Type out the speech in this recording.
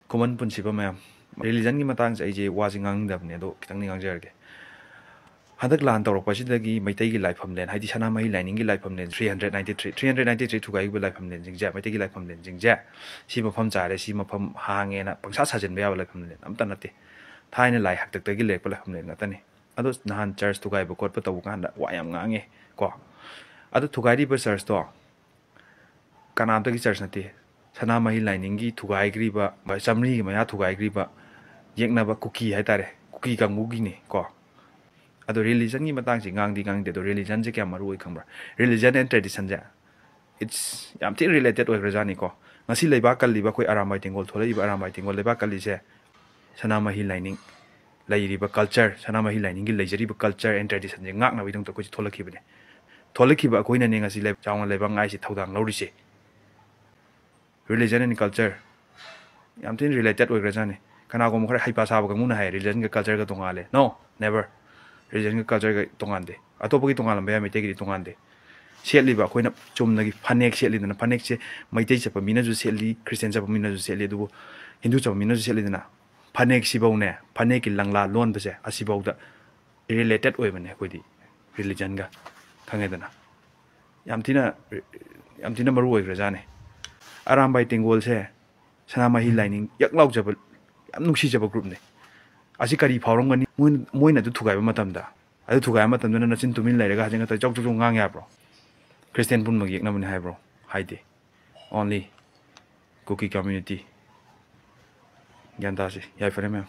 common punshiba mayam religion gi matang se je wasi ngang dabne do kitang ni ngang jarge hadak lan tawrok pasidagi maitai gi life hamlen haidi sana mai lining gi life hamlen 393 thugai gi life hamlen jingja maitai gi life hamlen jingja si mafam chare si mafam hange na pangsa sajen ba life hamlen amta nate thaina lai hak tak gi lek pa life hamlen ngatani ado nahan church thugai ba kot pa taw kan da wayam ngange ko ado thugai ri ba church to kanam ta gi church nate sana mai lining gi thugai gri ba chamri gi maya thugai gri ba yekna ba cookie hai tare cookie kang mugi ne ko ado religion gi matang si ngang de do religion je kya maru oi khambra religion and tradition ja it's yam ti related oi rajani ko ngasi leiba kal liba koi aramai tingol tholai ba aramai tingol leiba kal li se sanama hi lining lai ba culture sanama hi lining gi leijari ba culture and tradition je ngak na bidong to ko tholaki bane tholaki ba koina ne ngasi leib chaung leiba ngai si thodang lori se religion and culture yam tin related oi rajani kana ko mo khara haipa sa ba nguna hai religion ga culture ga tongale no never religion ga culture ga tongande atopo gi tongal ba mai te gi tongande setli ba koina chumna gi phanek setli na phanek che mai te chapa mina ju setli christian chapa mina ju setli du hindu chapa mina ju setli na phanek si bau ne phanek ki langla lon ba se asi bau da related oi bane ko di religion ga thangai dana yam tina maru oi rajane aram bai tingol se sanama hi lining yak lau jaba yam nuksi jaba group ne asi kari phawrong gani moina du thugai ba matam da adu thugai matam na nachin tumin lai raga hajanga ta chok chok ngang ya bro christian pun mag yekna mun hai bro haide only cookie community gyan ta se yai fare me